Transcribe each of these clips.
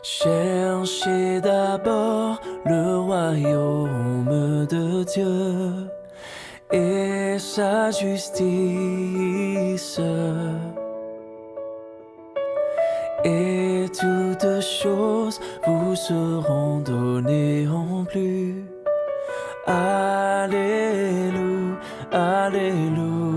Cherchez d'abord le royaume de Dieu et sa justice, et toutes choses vous seront données en plus. Alléluia, Alléluia.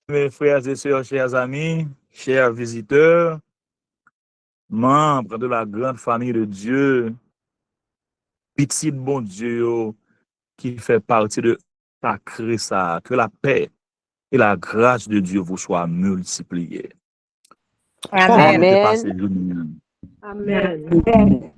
Mes frères et sœurs, chers amis, chers visiteurs, membres de la grande famille de Dieu, petit bon Dieu qui fait partie de sacré ça, que la paix et la grâce de Dieu vous soient multipliées. Amen. Amen.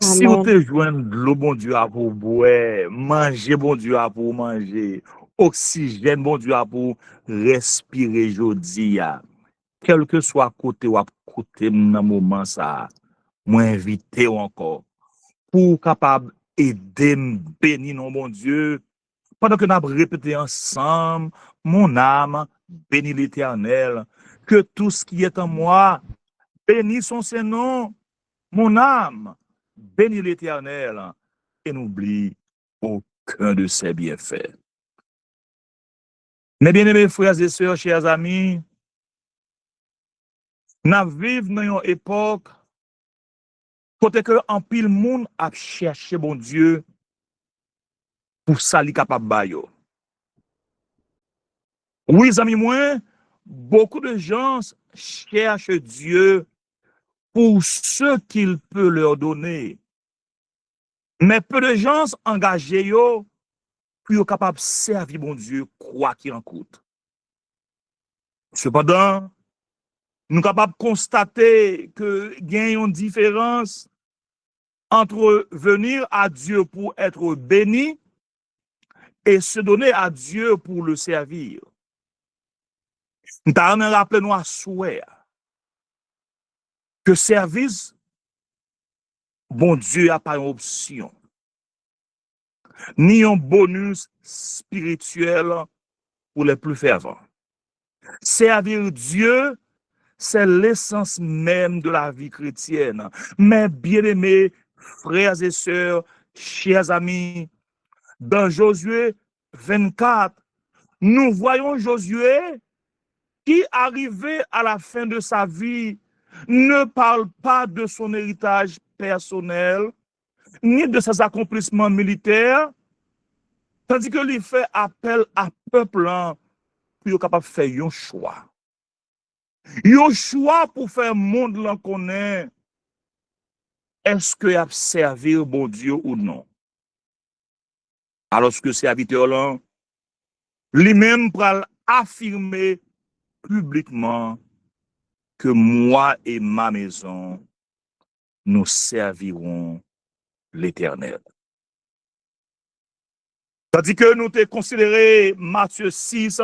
Si vous te joignez le bon Dieu à pour boire, manger bon Dieu à pour manger, oxygène bon Dieu à pour respirer jodi ya. Quel que soit côté ou à côté dans moment ça, moi invité encore pour capable aider bénir non bon Dieu pendant que nous avons répété ensemble mon âme bénit l'Éternel, que tout ce qui est en moi bénit son Saint-Nom, mon âme bénit l'Éternel et n'oublie aucun de ses bienfaits. Mes bien-aimés frères et sœurs, chers amis, nous vivons dans une époque côté que en pile monde a cherché bon Dieu pour ça li capable ba yo. Oui, amis moi, beaucoup de gens cherchent Dieu pour ce qu'il peut leur donner. Mais peu de gens engagés yo pour être capable de servir bon Dieu quoi qu'il en coûte. Cependant, nous sommes capables de constater que il y a une différence entre venir à Dieu pour être béni et se donner à Dieu pour le servir. Nous avons rappelé nous à souhait que service, bon Dieu n'a pas une option, ni un bonus spirituel pour les plus fervents. Servir Dieu, c'est l'essence même de la vie chrétienne. Mes bien-aimés frères et sœurs, chers amis, dans Josué 24, nous voyons Josué qui, arrivé à la fin de sa vie, ne parle pas de son héritage personnel, ni de ses accomplissements militaires, tandis que lui fait appel à peuple pour être capable de faire un choix. Un choix pour faire monde l'en connaît, est-ce que a servir bon Dieu ou non? Alors que serviteur là, lui-même pour affirmer publiquement que moi et ma maison, nous servirons l'Éternel. Tandis que nous avons considéré Matthieu 6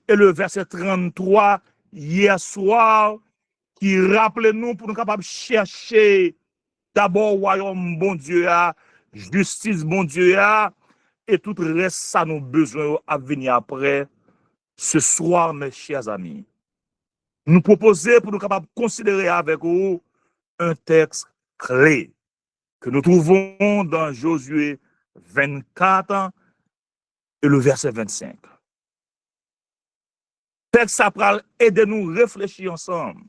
et le verset 33 hier soir, qui rappelle nous pour nous capables de chercher d'abord royaume bon Dieu, justice bon Dieu, et tout le reste, ça nous besoin à venir après. Ce soir, mes chers amis, nous proposons pour nous capables de considérer avec vous un texte clé que nous trouvons dans Josué 24 et le verset 25. Texte ça va aider nous à réfléchir ensemble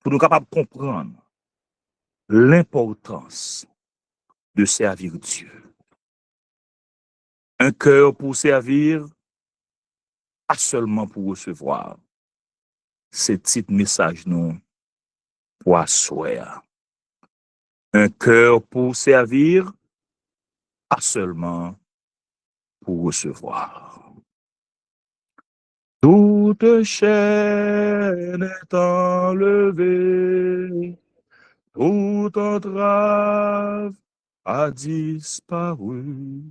pour nous capables de comprendre l'importance de servir Dieu. Un cœur pour servir, pas seulement pour recevoir. C'est petit message nous pour asseoir. Un cœur pour servir, pas seulement pour recevoir. Toute chaîne est enlevée, toute entrave a disparu.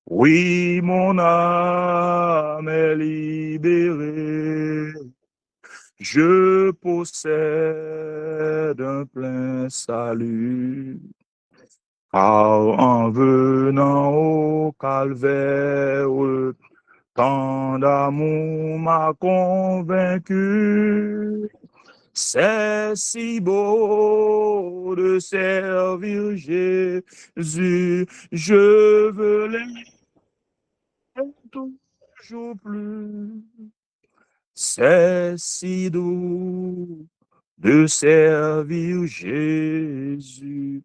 Oui, mon âme est libérée. Je possède un plein salut. Car en venant au calvaire, tant d'amour m'a convaincu. C'est si beau de servir Jésus. Je veux l'aimer toujours plus. C'est si doux de servir Jésus.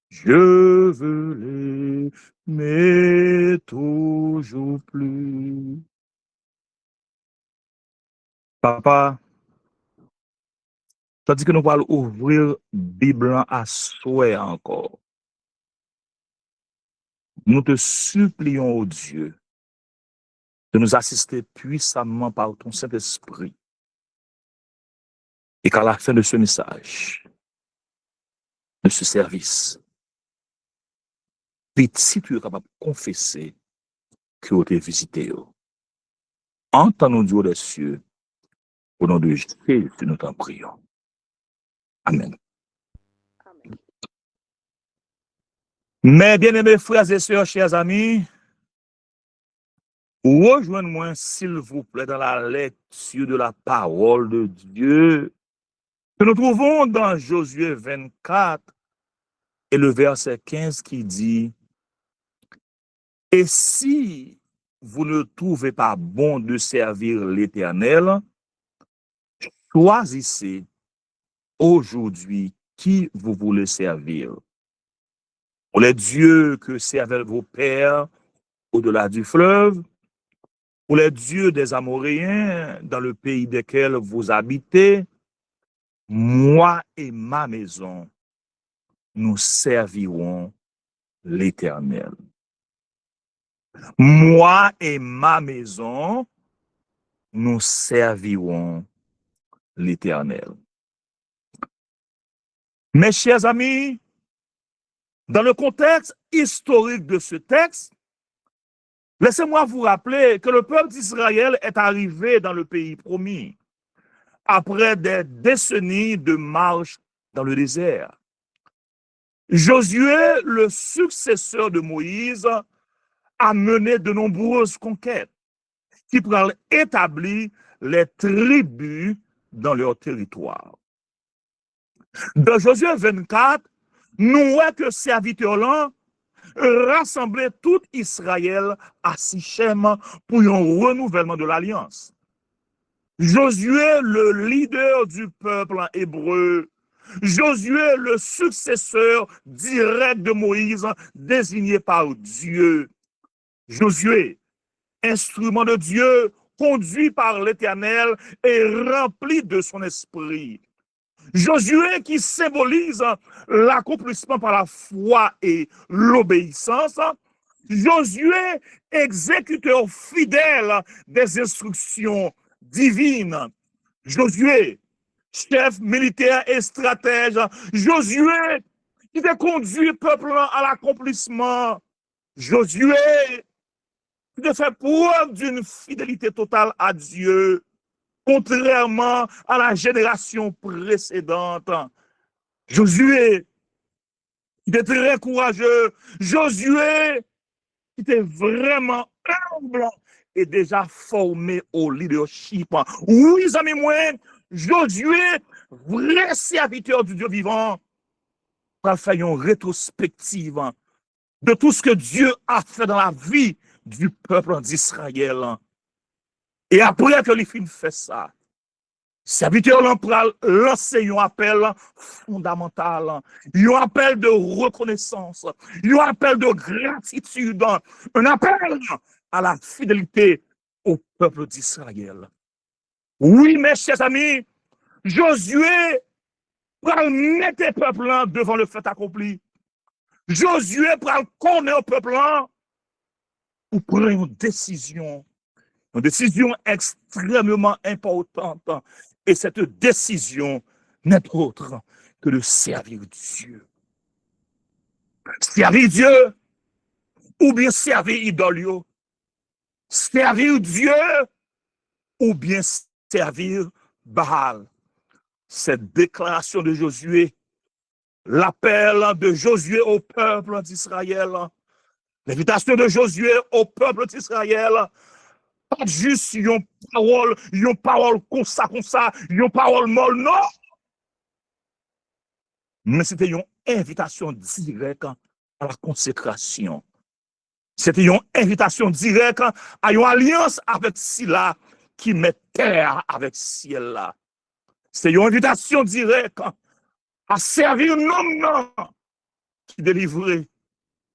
Je veux l'aimer toujours plus. Papa, tandis que nous allons ouvrir la Bible à souhait encore, nous te supplions, ô Dieu, de nous assister puissamment par ton Saint-Esprit. Et qu'à la fin de ce message, de ce service, petit tu es capable de confesser que tu es visité. Entends-nous, Dieu des cieux, au nom de Jésus, nous t'en prions. Amen. Mes bien-aimés frères et sœurs, chers amis, rejoignez-moi, s'il vous plaît, dans la lecture de la parole de Dieu que nous trouvons dans Josué 24 et le verset 15 qui dit: et si vous ne trouvez pas bon de servir l'Éternel, choisissez aujourd'hui qui vous voulez servir. Pour les dieux que servaient vos pères au-delà du fleuve, pour les dieux des Amoréens dans le pays desquels vous habitez, moi et ma maison, nous servirons l'Éternel. Moi et ma maison, nous servirons l'Éternel. Mes chers amis, dans le contexte historique de ce texte, laissez-moi vous rappeler que le peuple d'Israël est arrivé dans le pays promis après des décennies de marche dans le désert. Josué, le successeur de Moïse, a mené de nombreuses conquêtes. qui pourra établir les tribus dans leur territoire. Dans Josué 24, nous voyons que serviteur là rassembler tout Israël à Sichem pour un renouvellement de l'alliance. Josué, le leader du peuple hébreu, Josué, le successeur direct de Moïse, désigné par Dieu. Josué, instrument de Dieu, conduit par l'Éternel et rempli de son esprit. Josué qui symbolise l'accomplissement par la foi et l'obéissance. Josué, exécuteur fidèle des instructions divines. Josué, chef militaire et stratège. Josué, qui a conduit le peuple à l'accomplissement. Josué, qui a fait preuve d'une fidélité totale à Dieu, contrairement à la génération précédente. Josué, qui était très courageux. Josué, qui était vraiment humble et déjà formé au leadership. Oui, amis, moi, Josué, vrai serviteur du Dieu vivant, va faire une rétrospective de tout ce que Dieu a fait dans la vie du peuple d'Israël. Et après que les filles fait ça, serviteur lancer un appel fondamental, un appel de reconnaissance, un appel de gratitude, un appel à la fidélité au peuple d'Israël. Oui, mes chers amis, Josué va mettre le peuple devant le fait accompli. Josué va connaître le peuple pour prendre une décision extrêmement importante. Et cette décision n'est autre que de servir Dieu. Servir Dieu ou bien servir idole. Servir Dieu ou bien servir Baal. Cette déclaration de Josué, l'appel de Josué au peuple d'Israël, l'invitation de Josué au peuple d'Israël, pas juste une parole comme ça, une parole molle, non. Mais c'était une invitation directe à la consécration. C'était une invitation directe à une alliance avec Sila qui met terre avec ciel là. C'est une invitation directe à servir un homme qui délivrait,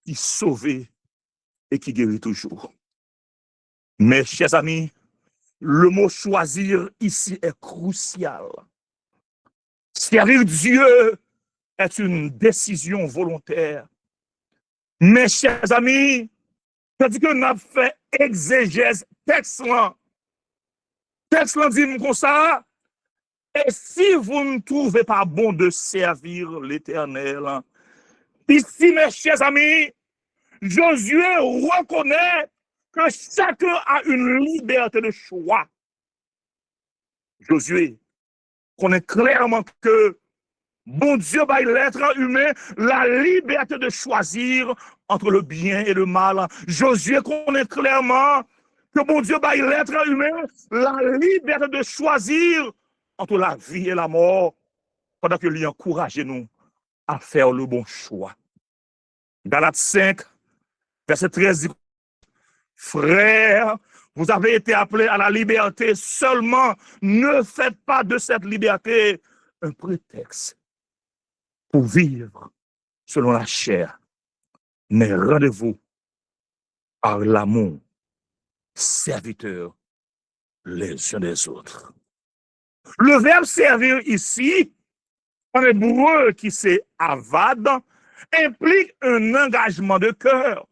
qui sauvait et qui guérit toujours. Mes chers amis, le mot choisir ici est crucial. Servir Dieu est une décision volontaire. Mes chers amis, tandis que nous avons fait exégèse texte dit comme ça, et si vous ne trouvez pas bon de servir l'Éternel, ici, mes chers amis, Josué reconnaît que chacun a une liberté de choix. Josué connaît clairement que bon Dieu, par l'être humain, la liberté de choisir entre le bien et le mal. Josué connaît clairement que bon Dieu, par l'être humain, la liberté de choisir entre la vie et la mort, pendant que lui encourage nous à faire le bon choix. Galates 5, verset 13 dit, frères, vous avez été appelés à la liberté, seulement ne faites pas de cette liberté un prétexte pour vivre selon la chair, mais rendez-vous par l'amour, serviteurs les uns des autres. Le verbe servir ici, en hébreu qui c'est avad, implique un engagement de cœur,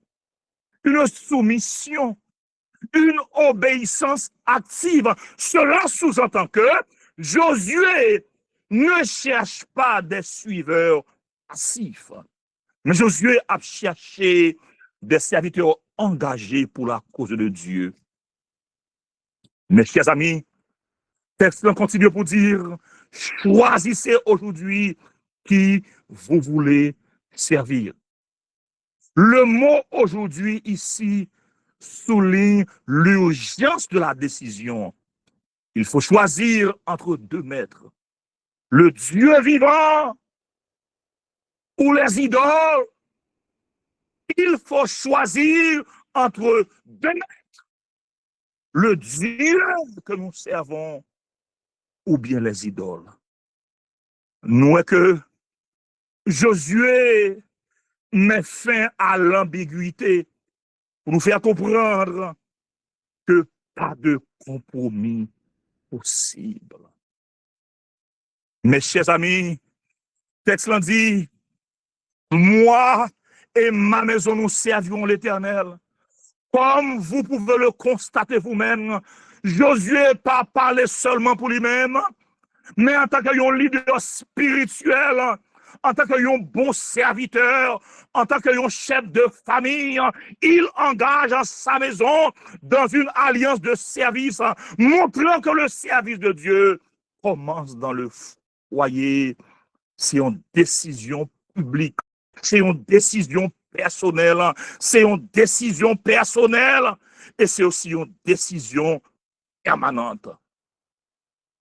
une soumission, une obéissance active. Cela sous-entend que Josué ne cherche pas des suiveurs passifs, mais Josué a cherché des serviteurs engagés pour la cause de Dieu. Mes chers amis, le texte continue pour dire, choisissez aujourd'hui qui vous voulez servir. Le mot aujourd'hui ici souligne l'urgence de la décision. Il faut choisir entre deux maîtres. Le Dieu vivant ou les idoles. Il faut choisir entre deux maîtres. Le Dieu que nous servons ou bien les idoles. Nous est que Josué met fin à l'ambiguïté pour nous faire comprendre que pas de compromis possible. Mes chers amis, texte l'en dit, moi et ma maison nous servirons l'Éternel. Comme vous pouvez le constater vous-même, Josué n'a pas parlé seulement pour lui-même, mais en tant qu'un leader spirituel, en tant qu'un bon serviteur, en tant qu'un chef de famille, il engage sa maison dans une alliance de service, montrant que le service de Dieu commence dans le foyer. C'est une décision publique, c'est une décision personnelle, c'est une décision personnelle et c'est aussi une décision permanente.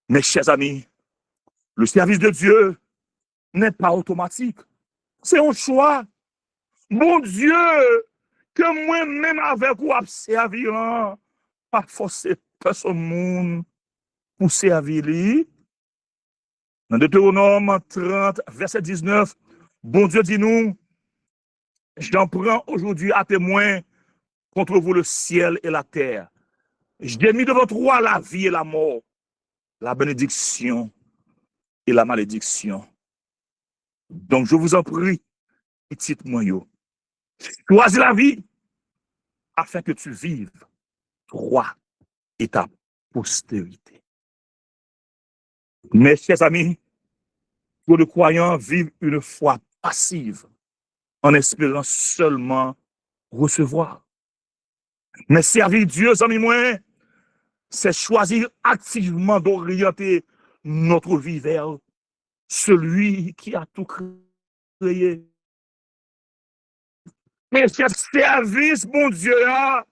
Mes chers amis, le service de Dieu n'est pas automatique. C'est un choix. Bon Dieu, que moi-même avec vous servir, pas forcer personne monde pour servir lui. Dans Deutéronome 30, verset 19, bon Dieu dit nous, j'en prends aujourd'hui à témoin contre vous le ciel et la terre. J'ai mis devant toi la vie et la mort, la bénédiction et la malédiction. Donc, je vous en prie, petit moyen, choisis la vie afin que tu vives, toi et ta postérité. Mes chers amis, tous les croyants vivent une foi passive en espérant seulement recevoir. Mais servir Dieu, amis moi, c'est choisir activement d'orienter notre vie vers celui qui a tout créé. Mais ce service, mon Dieu, a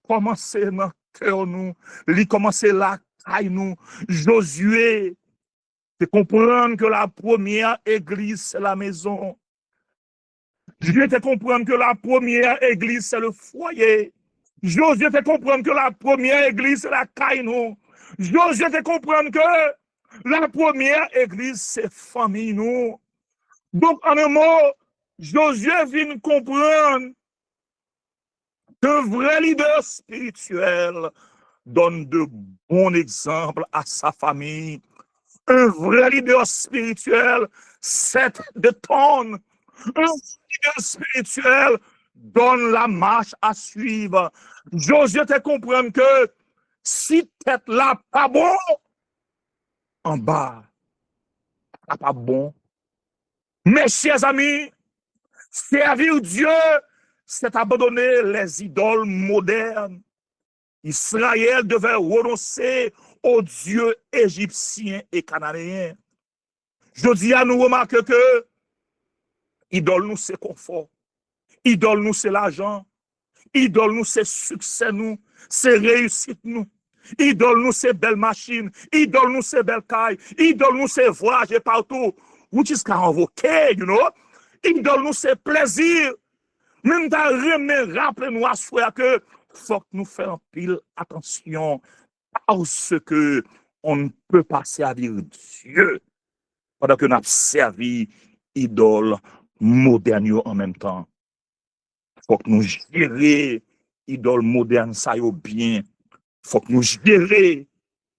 commencé dans le cœur nous, il commencé là, caille nous. Josué, c'est comprendre que la première église, c'est la maison. Josué, c'est comprendre que la première église, c'est le foyer. Josué, c'est comprendre que la première église, c'est la caille nous. Josué, c'est comprendre que la première église, c'est famille nous. Donc, en un mot, Josué vient comprendre qu'un vrai leader spirituel donne de bons exemples à sa famille. Un vrai leader spirituel set de tonnes. Un leader spirituel donne la marche à suivre. Josué te comprendre que si tête là pas bon, en bas, pas bon. Mes chers amis, servir Dieu, c'est abandonner les idoles modernes. Israël devait renoncer aux dieux égyptiens et cananéens. Je dis à nous remarquer que idole nous c'est confort, idole nous c'est l'argent, idole nous c'est succès nous, c'est réussite nous. Idole nous c'est belle machine, idole nous c'est belle caille, idole nous c'est voyager partout. Which is convoqué, you know. Idole nous c'est plaisir. Même dans le rappelez-nous à soi que faut que nous fassions pile attention parce que on ne peut pas servir Dieu pendant que nous avons servi idole moderne en même temps. Faut que nous gérer idole moderne ça yo bien. Faut que nous gérer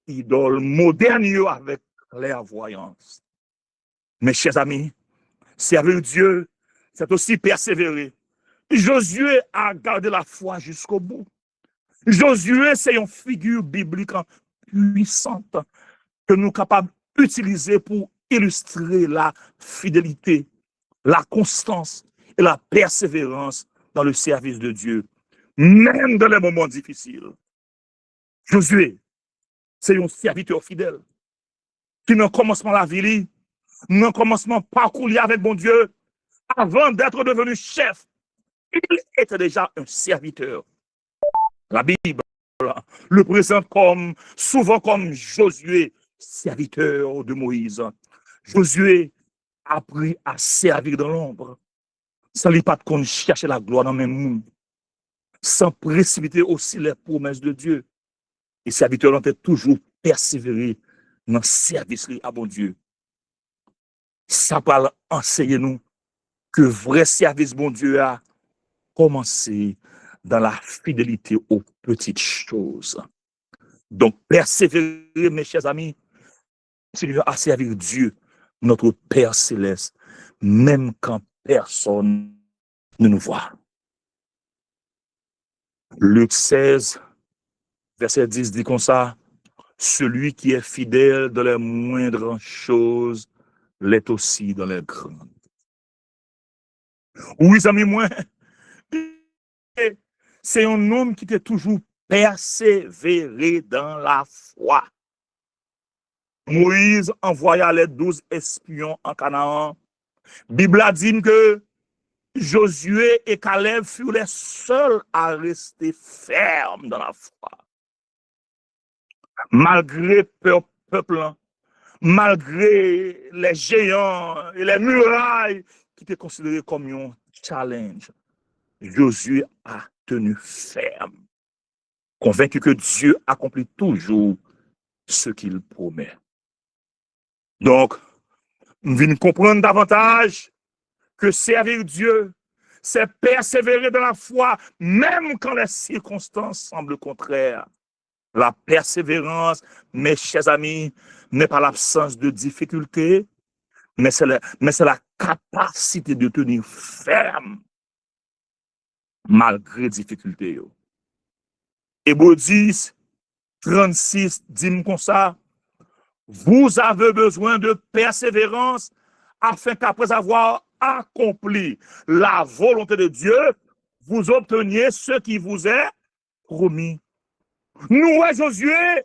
idole moderne avec clairvoyance. Mes chers amis, servir Dieu, c'est aussi persévérer. Josué a gardé la foi jusqu'au bout. Josué, c'est une figure biblique puissante que nous sommes capables d'utiliser pour illustrer la fidélité, la constance et la persévérance dans le service de Dieu, même dans les moments difficiles. Josué, c'est un serviteur fidèle qui, dans le commencement de la vie, dans le commencement parcours avec bon Dieu, avant d'être devenu chef, il était déjà un serviteur. La Bible le présente comme, souvent comme Josué, serviteur de Moïse. Josué a appris à servir dans l'ombre, sans lui pas de chercher la gloire dans le même monde, sans précipiter aussi les promesses de Dieu. Et serviteur ont toujours persévéré dans le service à bon Dieu. Ça parle enseigner nous que vrai service bon Dieu a commencé dans la fidélité aux petites choses. Donc, persévérer, mes chers amis, continuer à servir Dieu, notre Père céleste, même quand personne ne nous voit. Luc 16, verset 10 dit comme ça, celui qui est fidèle dans les moindres choses l'est aussi dans les grandes. Oui, amis, moi, c'est un homme qui était toujours persévéré dans la foi. Moïse envoya les 12 espions en Canaan. Bible a dit que Josué et Caleb furent les seuls à rester fermes dans la foi. Malgré peuple, malgré les géants et les murailles qui étaient considérés comme un challenge, Josué a tenu ferme, convaincu que Dieu accomplit toujours ce qu'il promet. Donc, nous venons comprendre davantage que servir Dieu, c'est persévérer dans la foi, même quand les circonstances semblent contraires. La persévérance, mes chers amis, n'est pas l'absence de difficultés, mais c'est la capacité de tenir ferme malgré difficultés. Hébreux 10, 36, dit comme ça, vous avez besoin de persévérance afin qu'après avoir accompli la volonté de Dieu, vous obteniez ce qui vous est promis. Nous, Josué,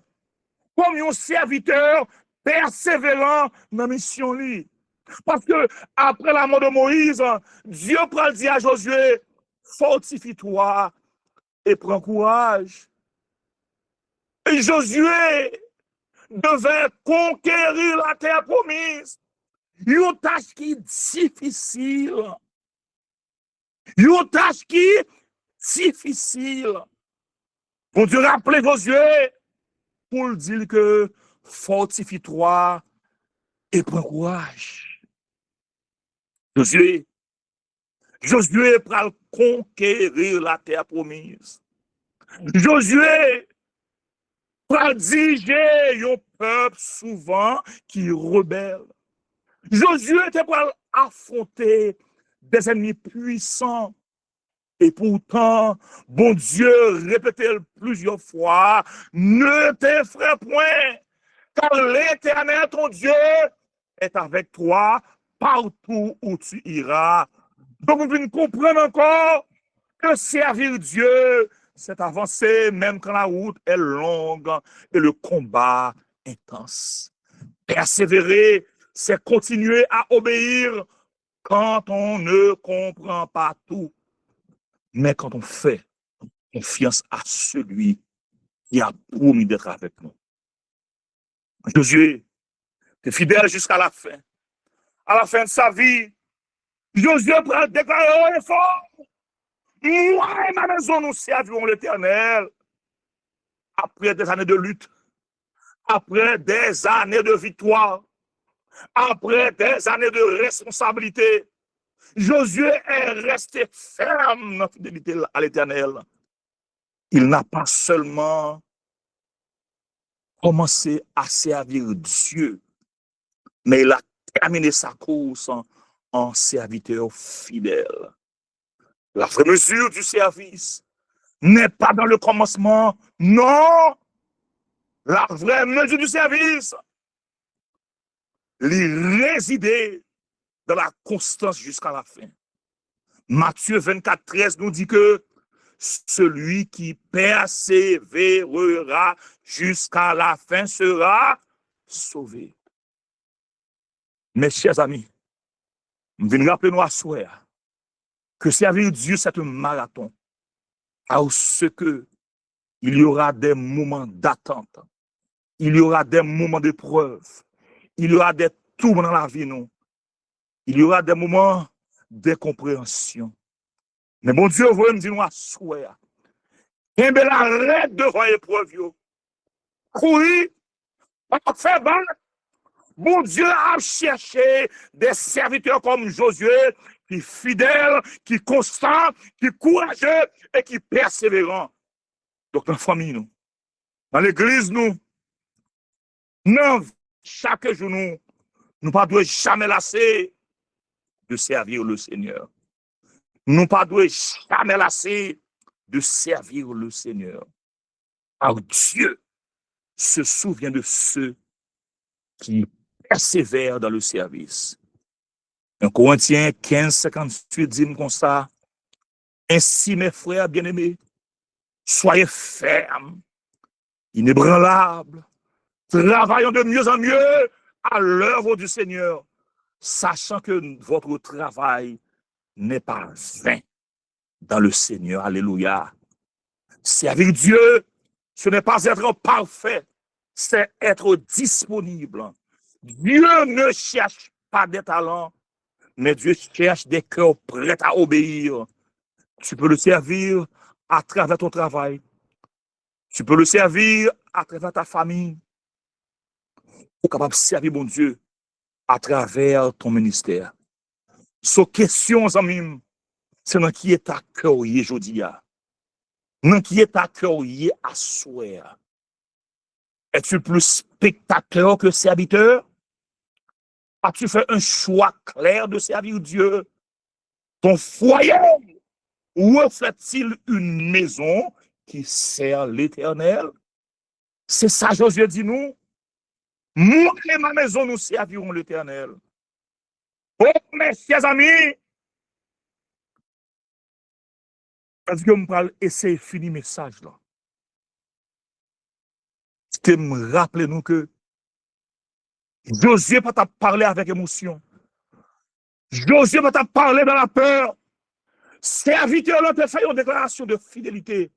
comme un serviteur persévérant dans la mission. Parce que après la mort de Moïse, Dieu prend dire à Josué, fortifie-toi et prends courage. Et Josué devait conquérir la terre promise. Une tâche qui est difficile. Une tâche qui est difficile. Bon Dieu rappelez Josué pour le dire que fortifie-toi et prends courage. Josué pour conquérir la terre promise. Josué pour diriger un peuple souvent qui rebelle. Josué était pour affronter des ennemis puissants. Et pourtant, bon Dieu répétait plusieurs fois, ne t'effraie point, car l'Éternel, ton Dieu, est avec toi partout où tu iras. Donc, vous pouvez comprendre encore que servir Dieu, c'est avancer même quand la route est longue et le combat intense. Persévérer, c'est continuer à obéir quand on ne comprend pas tout. Mais quand on fait confiance à celui qui a promis d'être avec nous. Josué est fidèle jusqu'à la fin. À la fin de sa vie, Josué prend déclarer fort. Moi et ma maison, nous servirons l'Éternel. Après des années de lutte, après des années de victoire, après des années de responsabilité, Josué est resté ferme dans la fidélité à l'Éternel. Il n'a pas seulement commencé à servir Dieu, mais il a terminé sa course en serviteur fidèle. La vraie mesure du service n'est pas dans le commencement, non. La vraie mesure du service, il résidait dans la constance jusqu'à la fin. Matthieu 24, 13 nous dit que celui qui persévérera jusqu'à la fin sera sauvé. Mes chers amis, je viens rappeler nous à soir que servir Dieu, c'est un marathon. Alors, ce que il y aura des moments d'attente. Il y aura des moments d'épreuve. Il y aura des tours dans la vie, nous. Il y aura des moments d'incompréhension. Mais bon Dieu, vous me dire, nous, à souhait. Et bien, arrête devant l'épreuve, yo. Courir, faire battre. Bon Dieu a cherché des serviteurs comme Josué, qui fidèles, qui constants, qui courageux et qui persévérants. Donc, dans la famille, nous, dans l'église, nous, non, chaque jour, nous ne devons jamais lasser de servir le Seigneur. Nous ne devons jamais lasser de servir le Seigneur. Alors, Dieu se souvient de ceux qui persévèrent dans le service. 1 Corinthiens 15, 58 dit comme ça, ainsi, mes frères bien-aimés, soyez fermes, inébranlables, travaillons de mieux en mieux à l'œuvre du Seigneur, sachant que votre travail n'est pas vain dans le Seigneur. Alléluia. Servir Dieu, ce n'est pas être parfait, c'est être disponible. Dieu ne cherche pas des talents, mais Dieu cherche des cœurs prêts à obéir. Tu peux le servir à travers ton travail. Tu peux le servir à travers ta famille. Ou capable de servir mon Dieu à travers ton ministère. So question, amis, c'est dans qui est ta cœur aujourd'hui. Dans qui est ta cœur à souhait. Es-tu plus spectateur que serviteur? As-tu fait un choix clair de servir Dieu? Ton foyer reflète-t-il une maison qui sert l'Éternel? C'est ça, Josué dit nous. Moi et ma maison, nous servirons l'Éternel. Oh, mes chers amis, parce que je parle, essayer de finir le message là. C'était me rappeler nous que Josué pas t'a parlé avec émotion. Josué pas t'a parlé dans la peur. Serviteur là te fait une déclaration de fidélité.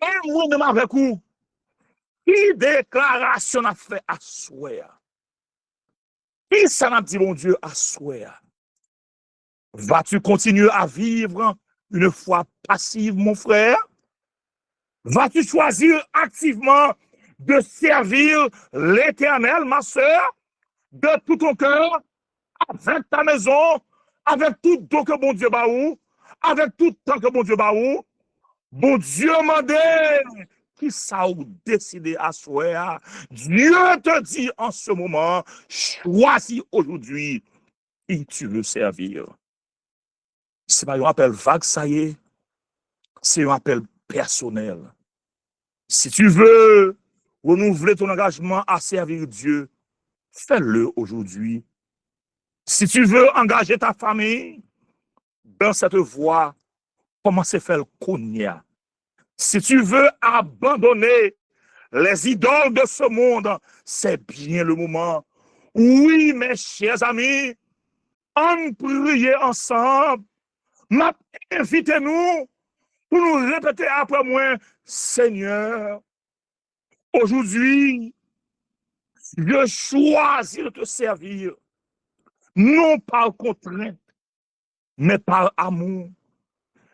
Et moi même avec vous, qui déclaration a fait à souhait? Qui ça n'a dit mon Dieu à souhait? Vas-tu continuer à vivre une foi passive, mon frère? Vas-tu choisir activement de servir l'Éternel, ma soeur, de tout ton cœur, avec ta maison, avec tout don que bon Dieu baou, avec tout temps que bon Dieu baou? Bon Dieu m'a dit, qui ça ou décidé à soi? Dieu te dit en ce moment, choisis aujourd'hui qui tu veux servir. Ce n'est pas un appel vague, ça y est, c'est un appel personnel. Si tu veux renouveler ton engagement à servir Dieu, fais-le aujourd'hui. Si tu veux engager ta famille dans cette voie, commencez à faire le cognac. Si tu veux abandonner les idoles de ce monde, c'est bien le moment. Oui, mes chers amis, on prie ensemble. Invitez-nous pour nous répéter après moi, Seigneur, aujourd'hui, je choisis de te servir, non par contrainte, mais par amour.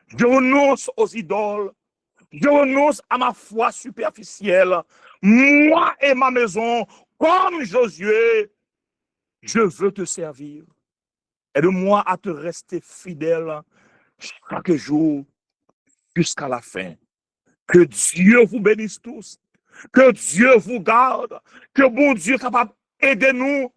Je renonce aux idoles. Je renonce à ma foi superficielle. Moi et ma maison, comme Josué, je veux te servir. Aide-moi à te rester fidèle chaque jour jusqu'à la fin. Que Dieu vous bénisse tous. Que Dieu vous garde. Que bon Dieu soit capable d'aider nous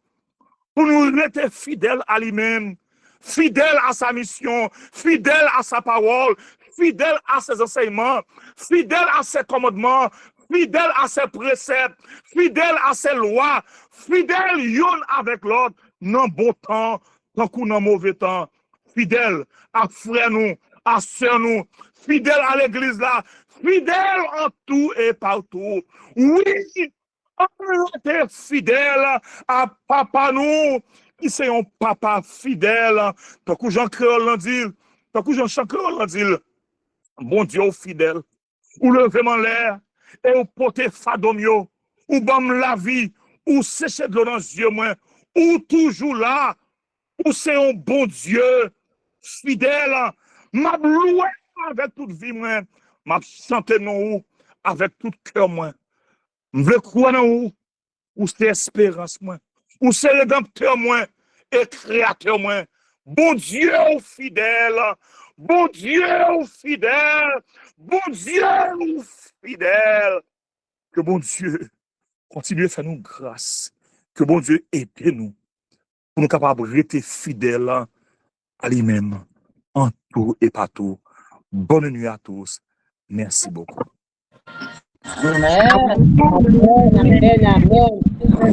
pour nous rester fidèles à lui-même, fidèles à sa mission, fidèles à sa parole, fidèles à ses enseignements, fidèles à ses commandements, fidèles à ses préceptes, fidèles à ses lois, fidèles l'un avec l'autre, dans bon temps, tant qu'on dans mauvais temps, fidèles à frère nous, à sœur nous, fidèles à l'église là, fidèles en tout et partout. Oui, on est fidèle à papa nous, qui c'est un papa fidèle, tant que Jean Créole l'a dit, tant que Jean Créole l'a dit, bon Dieu fidèle, ou levez-moi l'air, et ou portez fadom yo, ou bam la vie, ou sécher de l'eau dans les yeux, moi, ou toujours là, ou c'est un bon Dieu, fidèle, m'a loué avec toute vie, moi, m'a chanté non ou, avec tout cœur, moi, m'vle croire non ou c'est espérance, moi, ou c'est rédempteur, moi, et créateur, moi, bon Dieu fidèle, bon Dieu fidèle, bon Dieu fidèle, que bon Dieu continue à faire nous grâce, que bon Dieu aide nous, pour nous capables de rester fidèles à lui-même, en tout et partout. Bonne nuit à tous. Merci beaucoup. Amen. Amen.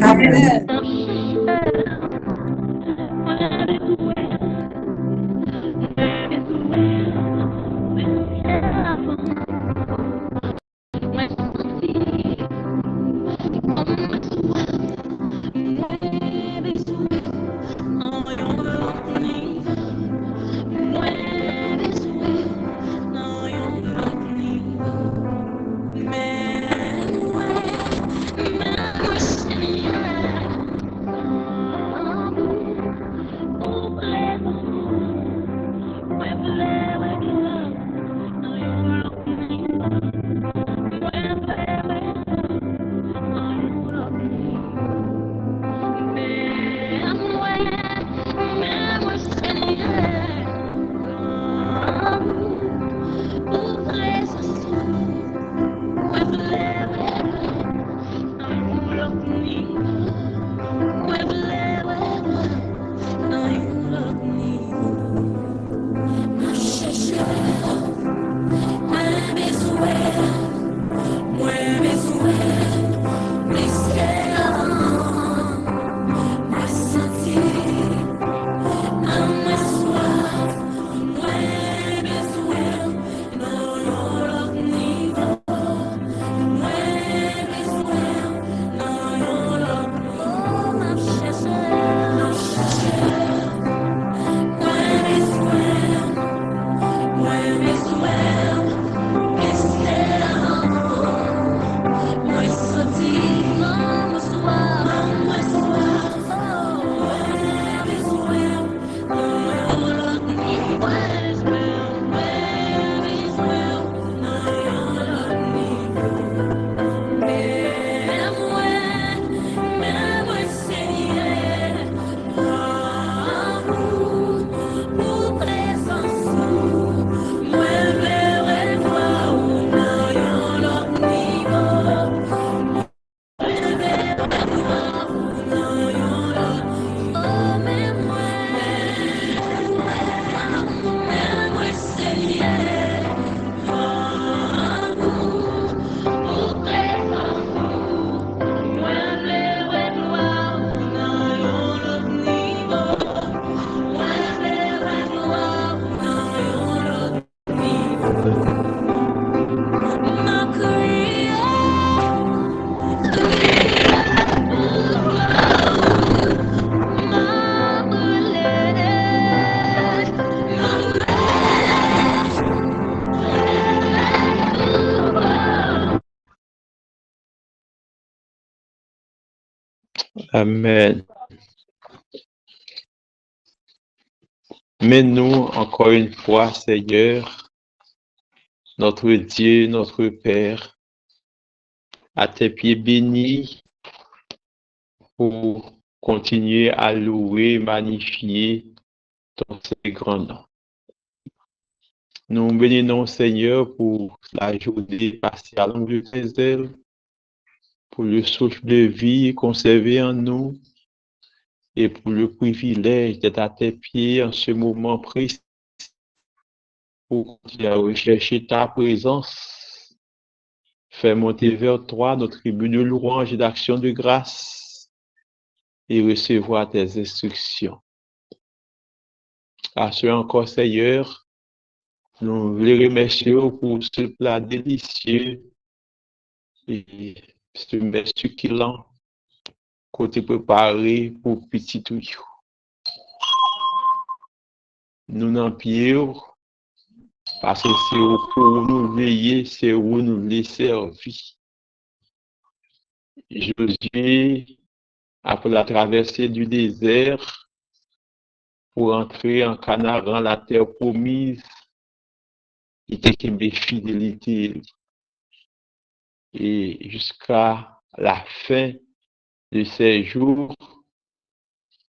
Amen. Amen. Amen. Mets-nous encore une fois, Seigneur, notre Dieu, notre Père, à tes pieds bénis pour continuer à louer, magnifier ton très grand nom. Nous bénissons, Seigneur, pour la journée passée à l'ombre de tes ailes, pour le souffle de vie conservé en nous et pour le privilège d'être à tes pieds en ce moment précis pour continuer à rechercher ta présence. Fais monter vers toi notre tribune de louange et d'action de grâce et recevoir tes instructions. À ce encore, Seigneur, nous les remercions pour ce plat délicieux et ce mets succulent côté préparé pour petit tuyau. Nous n'en pire Parce que c'est où pour nous veiller, c'est où nous les servir. Josué, après la traversée du désert, pour entrer en Canaan, la terre promise, il était une fidélité. Et jusqu'à la fin de ces jours,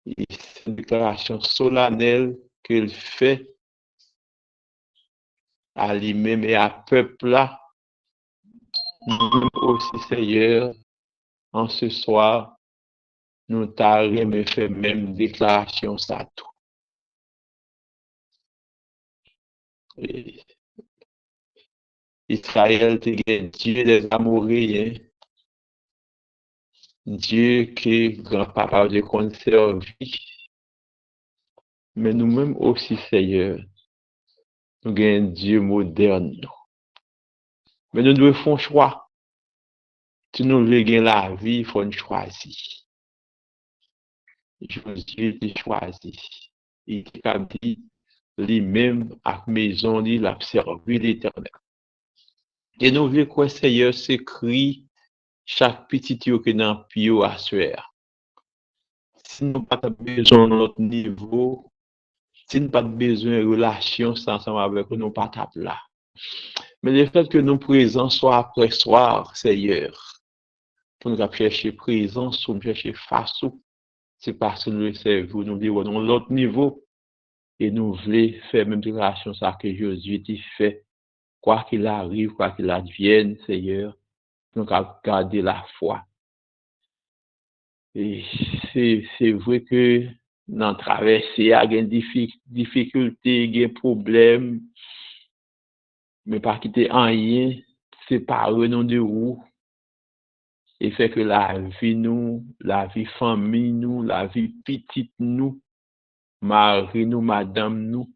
c'est une déclaration solennelle qu'il fait à lui-même et à peuple là, nous aussi, Seigneur, en ce soir, nous t'avons fait même déclaration ça tout. Israël, c'est Dieu des Amoréens, Dieu qui grand-papa de conserver. Mais nous-mêmes aussi, Seigneur, nous avons un Dieu moderne. Mais nous devons faire un choix. Si nous voulons gagner la vie, il faut nous choisir. Jésus a choisi. Il a dit lui-même à maison, il a servi l'Éternel. Et nous voulons que le Seigneur s'écrit chaque petit tuyau qui est dans le pied à suer. Si nous n'avons pas besoin de notre niveau, si nous n'avons pas besoin de relation ensemble avec nous, nous pas là. Mais le fait que nous présents soir après soir, Seigneur, pour nous chercher présence, pour nous chercher face, c'est parce que nous servons, nous vivons l'autre niveau et nous voulons faire même déclaration ça que Jésus a fait. Quoi qu'il arrive, quoi qu'il advienne, Seigneur, nous avons gardé la foi. Et c'est vrai que dans traversée, il y a des difficultés, des problèmes, mais pas quitter en rien, séparer nous de vous, et fait que la vie nous, la vie famille nous, la vie petite nous, mari nous, madame nous,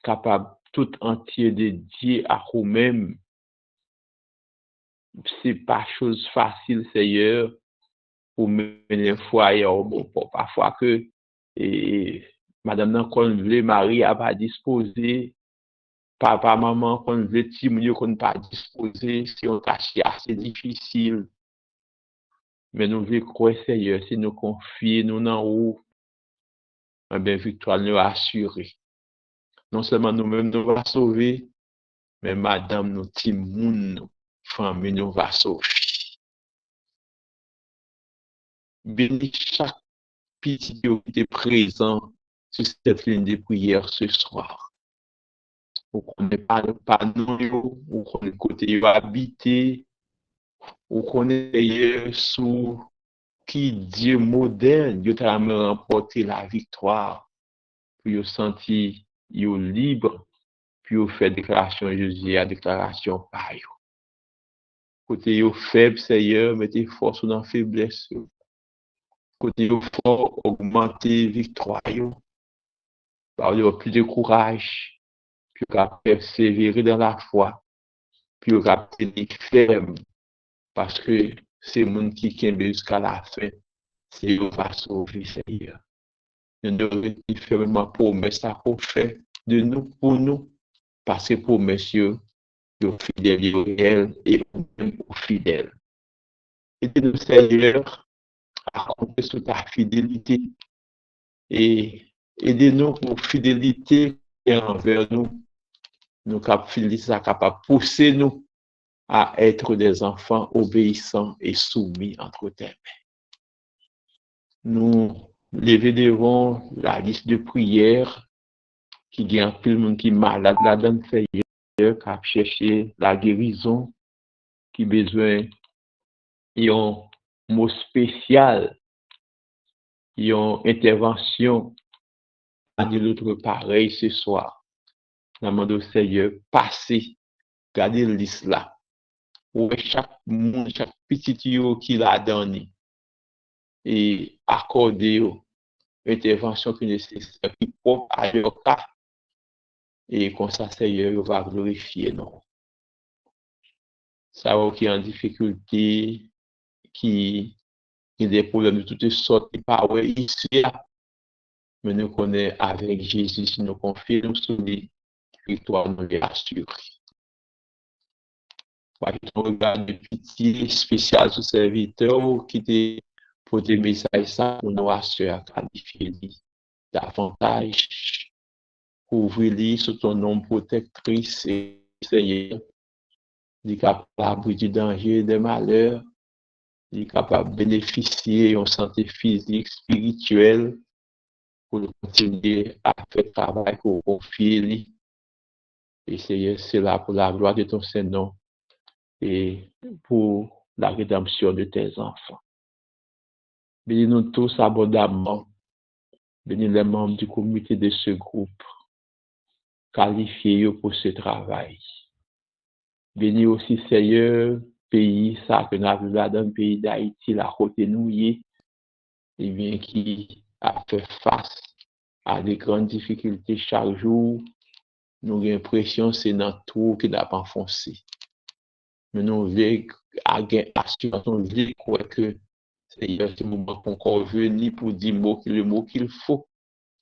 capable tout entier de dire à vous-même, c'est pas chose facile, Seigneur, pour mener foyer bon, parfois que madame nan kon vle mari a pas disposé, papa maman kon vle ti moun kon pas disposé, si on tâche assez difficile. Mais nous voulons croire, Seigneur, si nous confions nous dans où, eh bien, victoire nous assurée. Non seulement nous-mêmes nous va sauver, mais madame, nous, ti moun, nous, famille, nous va sauver. Bénis chaque petit qui est présent sur cette ligne de prière ce soir. Ou qu'on n'est pas nous, ou qu'on est côté habité, ou qu'on est sous qui Dieu moderne, Dieu t'a remporté la victoire, puis vous sentir libre, puis vous faire déclaration Jésus à déclaration par vous. Côté vous faible, Seigneur, mettez force dans la faiblesse. Côté vous fort, augmentez victoire. Parlez plus de courage, puis vous persévérer dans la foi, puis vous tenir ferme, parce que c'est le monde qui tient jusqu'à la fin. C'est vous va sauver, Seigneur. Nous devons fermement promesse à fait de nous pour nous, parce que pour monsieur, le fidèle est réel et même au fidèle. Aidez-nous, Seigneur, à compter sur ta fidélité et aidez-nous pour fidélité envers nous. Nous sommes capables de pousser nous à être des enfants obéissants et soumis entre tes mains. Nous lever devant la liste de prières qui gagne tout le monde qui est malade là-dedans, Seigneur, qui a cherché la guérison, qui a besoin d'un mot spécial, d'une intervention à l'autre pareil ce soir. Nous demandons au Seigneur, passez, gardez le liste là. Pour chaque monde, chaque petit tuyau qu'il a donné et accorder l'intervention qui est nécessaire, qui propre à leur cas. Et comme ça, Seigneur va glorifier nous. Ça va qui est en difficulté, qui a des problèmes de toutes sortes, pas ici, mais nous connaissons avec Jésus, si nous confions sur lui, victoire nous est assurée. Ton regard de pitié spécial sur serviteur qui te pour des messages ça pour nous assurer à qualifier davantage, couvrir sous ton nom protectrice et Seigneur, il est capable du danger, des malheurs, il est capable de bénéficier en santé physique, spirituelle, pour continuer à faire le travail qu'on confie. Et Seigneur, c'est là pour la gloire de ton Saint-Nom et pour la rédemption de tes enfants. Bénis-nous tous abondamment. Bénis les membres du comité de ce groupe, qualifiés pour ce travail. Bénis aussi, Seigneur, pays, ça que nous avons là dans le pays d'Haïti, la côté nous et bien qui a fait face à des grandes difficultés chaque jour. Nous avons l'impression que c'est notre trou qui n'a pas enfoncé. Mais nous voulons assurance, nous voulons croire que Seigneur, c'est le moment qu'on encore venir pour dire le mot qu'il faut.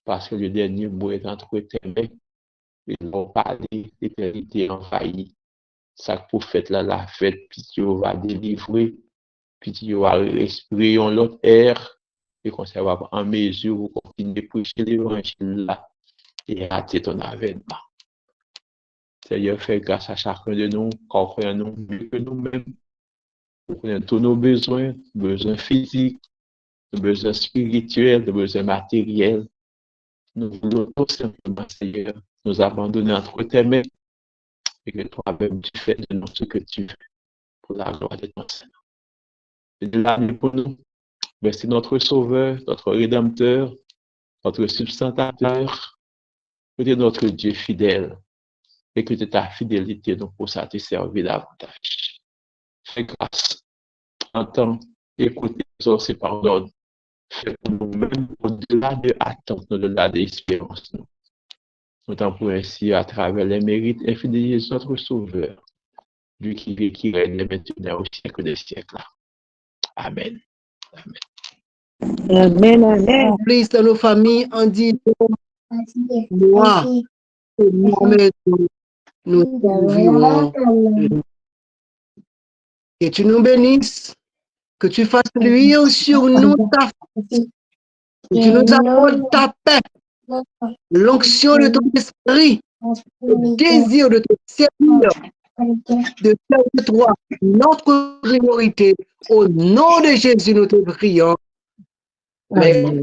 Parce que le dernier mot est entre tes mains. Ils vont parler, l'éternité envahie. Ça pour fête là, la fête, puis tu vas délivrer, puis tu vas respirer en l'autre air, et qu'on va en mesure de continuer à prêcher l'évangile là, et rater ton avènement. Seigneur, fais grâce à chacun de nous, comprenons mieux que nous-mêmes, comprenons tous nos besoins physiques, nos besoins spirituels, nos besoins matériels. Nous voulons tout simplement, Seigneur, nous abandonner entre tes mains et que toi-même tu fais de nous ce que tu veux pour la gloire de ton Seigneur. Et de l'amour pour nous, merci notre Sauveur, notre Rédempteur, notre Substantateur, que tu es notre Dieu fidèle et que ta fidélité nous pousse à te servir davantage. Fais grâce, entends, écoute, exauce et pardonne. Fais pour nous-mêmes au-delà de attente, au-delà d'espérance. Nous t'en pour ainsi à travers les mérites infinis de notre Sauveur, lui qui vit, qui règne maintenant au siècle des siècles. Amen. Amen, amen. Please, dans nos familles, on dit moi, nous servirons. Que tu nous bénisses, que tu fasses luire sur nous ta face, que tu nous apportes ta paix, l'onction de ton esprit, le désir de te servir, de faire de toi notre priorité. Au nom de Jésus, nous te prions. Amen.